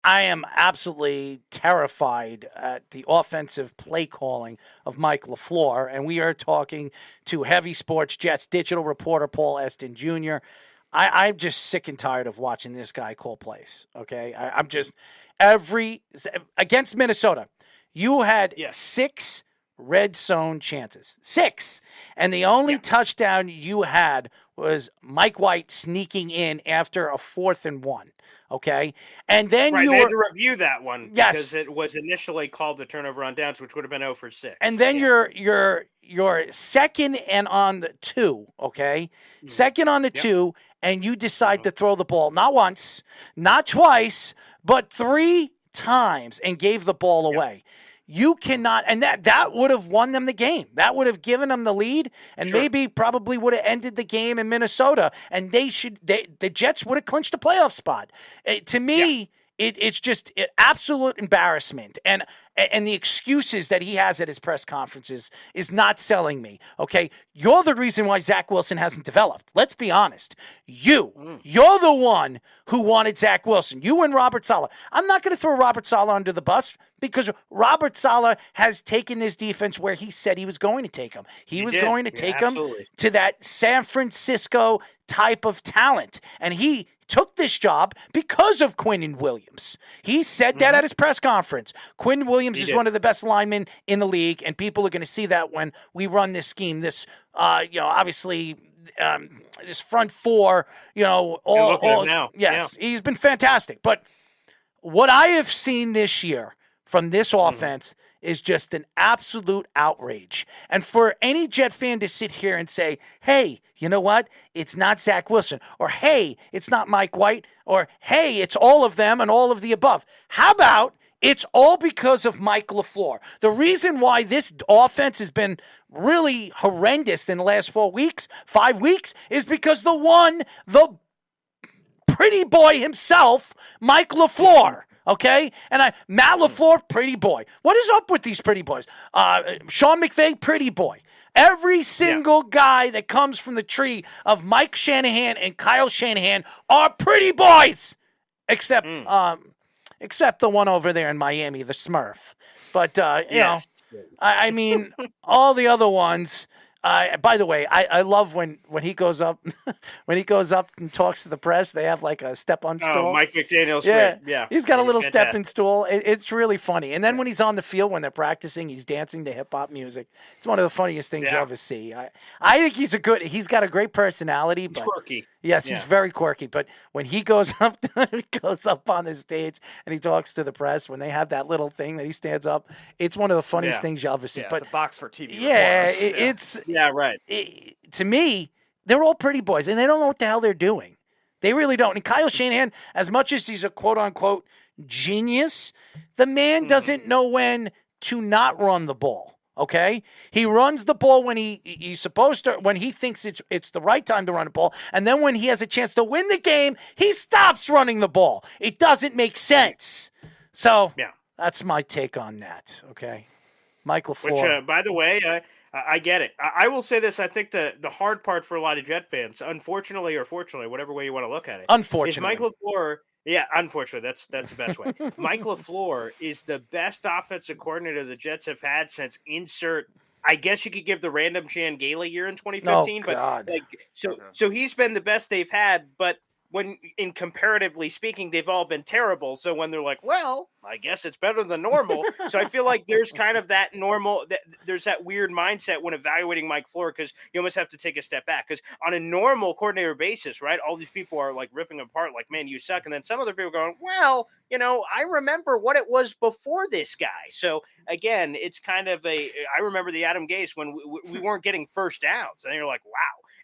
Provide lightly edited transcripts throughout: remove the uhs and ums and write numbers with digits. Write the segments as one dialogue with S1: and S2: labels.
S1: I am absolutely terrified at the offensive play calling of Mike LaFleur, and we are talking to Heavy Sports Jets digital reporter Paul Esden Jr. I'm just sick and tired of watching this guy call plays, okay? I'm just against Minnesota, you had 6 red zone chances. 6. And the only touchdown you had was Mike White sneaking in after a 4th and 1. Okay, and then
S2: they had to review that one because it was initially called the turnover on downs, which would have been 0 for 6.
S1: And then you're second and on the 2. Okay, second on the 2, and you decide to throw the ball not once, not twice, but 3 times and gave the ball away. You cannot, and that would have won them the game. That would have given them the lead, and probably would have ended the game in Minnesota. And the Jets would have clinched a playoff spot. To me, it's just absolute embarrassment. And the excuses that he has at his press conferences is not selling me. Okay, you're the reason why Zach Wilson hasn't developed. Let's be honest. You're the one who wanted Zach Wilson. You and Robert Saleh. I'm not going to throw Robert Saleh under the bus because Robert Saleh has taken this defense where he said he was going to take them. He was going to take them to that San Francisco type of talent, and he took this job because of Quinnen Williams. He said that at his press conference. Quinnen Williams is one of the best linemen in the league, and people are going to see that when we run this scheme. This, obviously, this front four, all
S2: now.
S1: He's been fantastic. But what I have seen this year from this offense is just an absolute outrage. And for any Jet fan to sit here and say, hey, you know what? It's not Zach Wilson. Or, hey, it's not Mike White. Or, hey, it's all of them and all of the above. How about it's all because of Mike LaFleur? The reason why this offense has been really horrendous in the last 5 weeks, is because the pretty boy himself, Mike LaFleur. Okay? And Matt LaFleur, pretty boy. What is up with these pretty boys? Sean McVay, pretty boy. Every single guy that comes from the tree of Mike Shanahan and Kyle Shanahan are pretty boys. Except the one over there in Miami, the Smurf. But, I mean, all the other ones. By the way, I love when he goes up and talks to the press. They have like a step-on stool.
S2: Oh, Mike McDaniel's
S1: he's got a little step-in stool. It's really funny. And then when he's on the field, when they're practicing, he's dancing to hip-hop music. It's one of the funniest things you ever see. I think he's got a great personality. But,
S2: he's quirky.
S1: Yes, he's very quirky. But when he goes up on the stage and he talks to the press, when they have that little thing that he stands up, it's one of the funniest things you ever see.
S3: Yeah,
S1: but
S3: it's a box for TV.
S1: It's
S2: right.
S1: To me, they're all pretty boys, and they don't know what the hell they're doing. They really don't. And Kyle Shanahan, as much as he's a quote-unquote genius, the man doesn't know when to not run the ball. Okay, he runs the ball when he's supposed to, when he thinks it's the right time to run the ball, and then when he has a chance to win the game, he stops running the ball. It doesn't make sense. So that's my take on that. Okay, Mike LaFleur.
S2: Which, by the way, I get it. I will say this: I think the hard part for a lot of Jet fans, unfortunately or fortunately, whatever way you want to look at it,
S1: unfortunately,
S2: is Mike LaFleur. Yeah, unfortunately, that's the best way. Mike LaFleur is the best offensive coordinator the Jets have had since insert. I guess you could give the random Chan Gailey year in 2015, but so he's been the best they've had. But when, in comparatively speaking, they've all been terrible. So when they're like, well, I guess it's better than normal. So I feel like there's kind of that normal, there's that weird mindset when evaluating Mike LaFleur, because you almost have to take a step back. Because on a normal coordinator basis, right, all these people are like ripping apart, like, man, you suck. And then some other people going, well, I remember what it was before this guy. So again, it's kind of I remember the Adam Gase when we weren't getting first downs. And you're like, wow.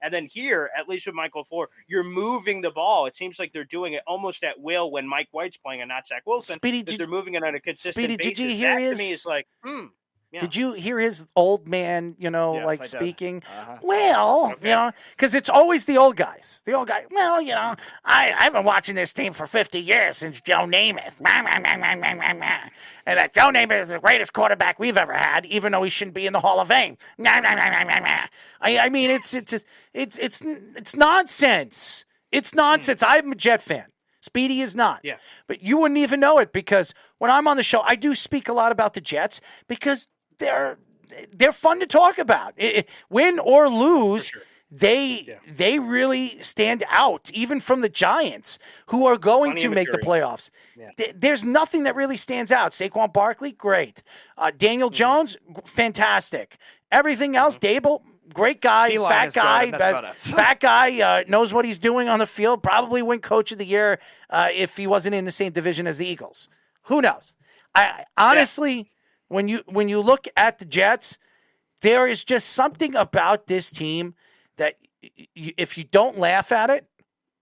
S2: And then here, at least with Mike LaFleur, you're moving the ball. It seems like they're doing it almost at will when Mike White's playing and not Zach Wilson. They're moving it on a consistent basis.
S1: Did you hear
S2: to me is like,
S1: Yeah. Did you hear his old man,
S3: Yes,
S1: speaking?
S3: Uh-huh.
S1: Well, because it's always the old guys. The old guy, I've been watching this team for 50 years since Joe Namath. And that Joe Namath is the greatest quarterback we've ever had, even though he shouldn't be in the Hall of Fame. I mean, it's nonsense. It's nonsense. I'm a Jet fan. Speedy is not.
S2: Yeah.
S1: But you wouldn't even know it because when I'm on the show, I do speak a lot about the Jets because they're fun to talk about. Win or lose,
S2: sure.
S1: they really stand out, even from the Giants, who are going
S2: Plenty
S1: to
S2: of
S1: make the
S2: material.
S1: playoffs.
S2: Yeah.
S1: There's nothing that really stands out. Saquon Barkley, great. Daniel Jones, fantastic. Everything else, Dable, great guy,
S3: D-line is good, and that's about it.
S1: fat guy, knows what he's doing on the field, probably win Coach of the Year if he wasn't in the same division as the Eagles. Who knows? I honestly, when you look at the Jets, there is just something about this team that if you don't laugh at it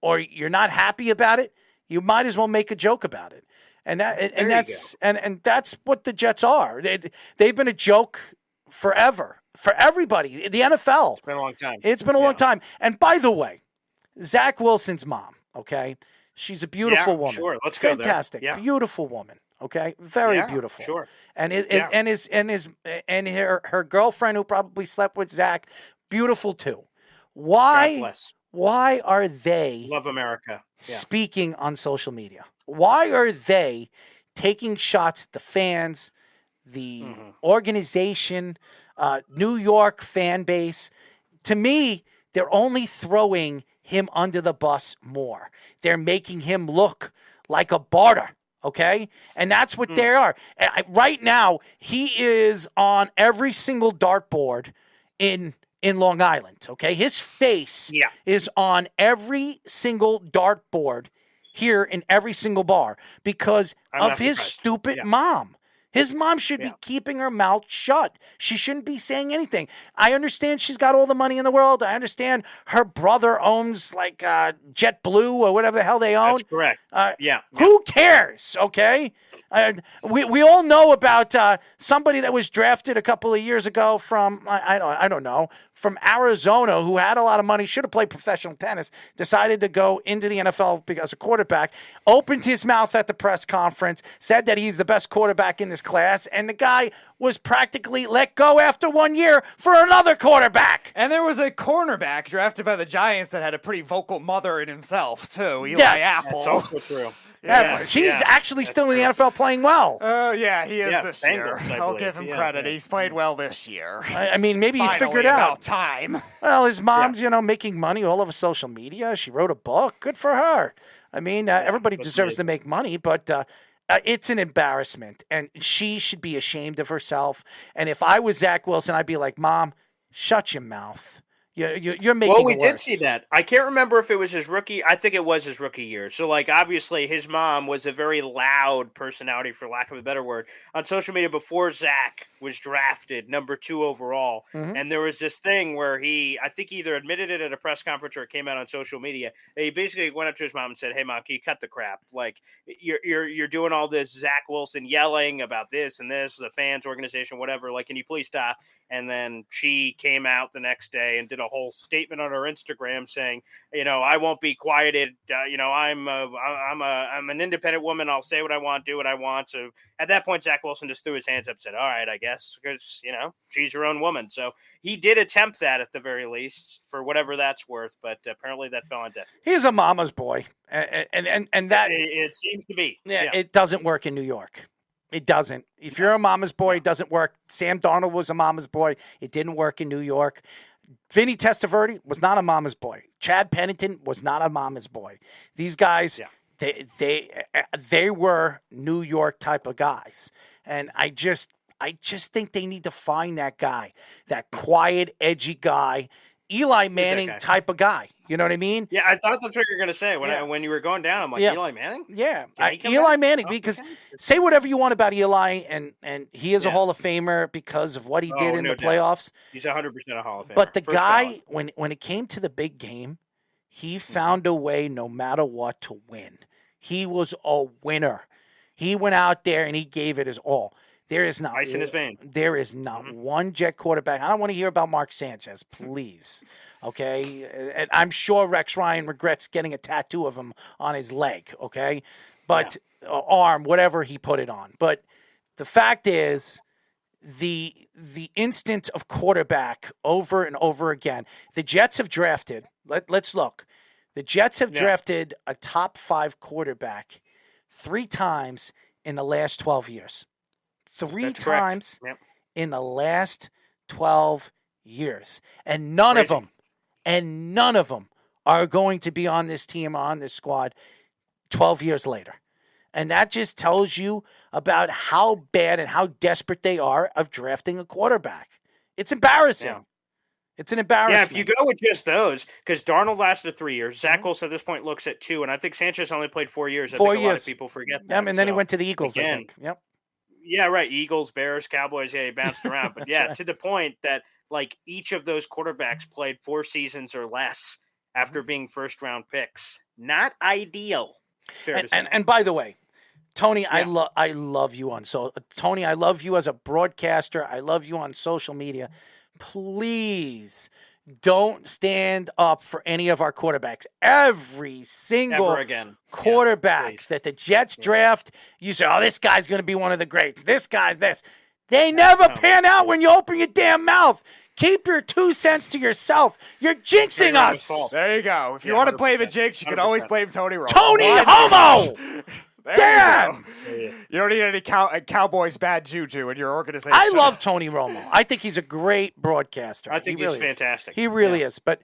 S1: or you're not happy about it, you might as well make a joke about it. And that's what the Jets are. They've been a joke forever for everybody. The NFL.
S2: It's been a long time.
S1: It's been a long time. And by the way, Zach Wilson's mom, okay? She's a beautiful woman.
S2: Sure. Let's go there.
S1: Fantastic. Yeah. Beautiful woman. Okay, very beautiful.
S2: Sure.
S1: And her girlfriend who probably slept with Zach, beautiful too. Why are they
S2: love America
S1: speaking on social media? Why are they taking shots at the fans, the organization, New York fan base? To me, they're only throwing him under the bus more. They're making him look like a barter. Okay? And that's what they are. Right now, he is on every single dartboard in Long Island. Okay? His face is on every single dartboard here in every single bar because of his stupid mom. His mom should be keeping her mouth shut. She shouldn't be saying anything. I understand she's got all the money in the world. I understand her brother owns like JetBlue or whatever the hell they own.
S2: That's correct.
S1: Who cares? Okay. We all know about somebody that was drafted a couple of years ago from I don't know, from Arizona, who had a lot of money, should have played professional tennis, decided to go into the NFL as a quarterback, opened his mouth at the press conference, said that he's the best quarterback in this class, and the guy was practically let go after 1 year for another quarterback.
S3: And there was a cornerback drafted by the Giants that had a pretty vocal mother in himself, too. Eli Apple.
S2: That's also true.
S1: He's actually still in the NFL playing well.
S3: Oh, yeah, he is this
S2: Bengals,
S3: year. I'll give him credit. He's played well this year.
S1: I mean, maybe he's
S3: Finally,
S1: figured out.
S3: About time.
S1: Well, his mom's, making money all over social media. She wrote a book. Good for her. I mean, everybody deserves to make money, but it's an embarrassment, and she should be ashamed of herself. And if I was Zach Wilson, I'd be like, Mom, shut your mouth. You're making it worse.
S2: Well, we did see that. I can't remember if it was his rookie. I think it was his rookie year. So, obviously, his mom was a very loud personality, for lack of a better word, on social media before Zach was drafted number 2 overall. And there was this thing where I think he either admitted it at a press conference or it came out on social media. He basically went up to his mom and said, "Hey, Mom, can you cut the crap? You're doing all this Zach Wilson yelling about this and this, the fans organization, whatever. Can you please stop?" And then she came out the next day and did a whole statement on her Instagram saying, "I won't be quieted. I'm an independent woman. I'll say what I want, do what I want." So at that point, Zach Wilson just threw his hands up and said, "All right, I guess, because she's her own woman." So he did attempt that at the very least, for whatever that's worth. But apparently that fell on deaf ears.
S1: He's a mama's boy, and that
S2: it seems to be.
S1: Yeah, it doesn't work in New York. It doesn't. If you're a mama's boy, it doesn't work. Sam Darnold was a mama's boy. It didn't work in New York. Vinny Testaverde was not a mama's boy. Chad Pennington was not a mama's boy. These guys, they were New York type of guys. And I just think they need to find that guy, that quiet, edgy guy, Eli Manning type of guy. You know what I mean?
S2: Yeah, I thought that's what you were going to say. When you were going down, I'm like, Eli Manning?
S1: Yeah, Eli Manning, because say whatever you want about Eli, and he is a Hall of Famer because of what he did in the playoffs.
S2: He's 100% a Hall of Famer.
S1: But the guy, when it came to the big game, he found a way no matter what to win. He was a winner. He went out there and he gave it his all. There is not
S2: ice in his vein.
S1: There is not one Jet quarterback. I don't want to hear about Mark Sanchez, please. Okay, and I'm sure Rex Ryan regrets getting a tattoo of him on his leg. Okay, but arm, whatever he put it on. But the fact is, the instant of quarterback over and over again. The Jets have drafted. Let's look. The Jets have drafted a top 5 quarterback 3 times in the last 12 years. 3 times in the last 12 years. And none of them are going to be on this team or on this squad 12 years later. And that just tells you about how bad and how desperate they are of drafting a quarterback. It's embarrassing. Yeah. It's an embarrassment.
S2: Yeah, if you go with just those, because Darnold lasted 3 years. Zach Wilson at this point looks at 2, and I think Sanchez only played 4 years. A lot of people forget that.
S1: And then he went to the Eagles, again, I think. Yep.
S2: Yeah, right. Eagles, Bears, Cowboys. Yeah, he bounced around. But yeah, to the point that like each of those quarterbacks played 4 seasons or less after being first-round picks. Not ideal.
S1: And by the way, Tony, I love you Tony, I love you as a broadcaster. I love you on social media. Please don't stand up for any of our quarterbacks. Every single quarterback that the Jets draft, you say, oh, this guy's going to be one of the greats. This guy's this. They never pan out when you open your damn mouth. Keep your 2 cents to yourself. You're jinxing us.
S3: There you go. If you want to blame a jinx, you can always blame Tony Romo.
S1: Tony Homo! Damn!
S3: You don't need any Cowboys bad juju in your organization.
S1: I love Tony Romo. I think he's a great broadcaster.
S2: I think he's fantastic.
S1: He really is. But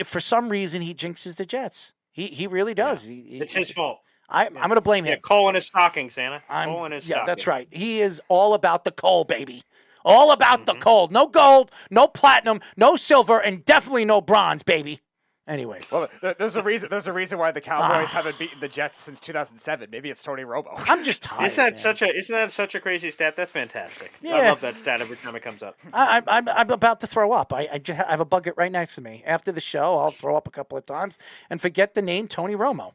S1: for some reason, he jinxes the Jets. He really does.
S2: It's his fault.
S1: I'm going to blame him.
S2: Yeah, coal in his stocking, Santa. Coal in his stocking.
S1: That's right. He is all about the coal, baby. All about the coal. No gold, no platinum, no silver, and definitely no bronze, baby. Anyways,
S3: well, there's a reason. There's a reason why the Cowboys haven't beaten the Jets since 2007. Maybe it's Tony Romo.
S1: I'm just tired.
S2: Isn't that such a crazy stat? That's fantastic. Yeah. I love that stat every time it comes up.
S1: I'm about to throw up. I have a bucket right next to me. After the show, I'll throw up a couple of times and forget the name Tony Romo.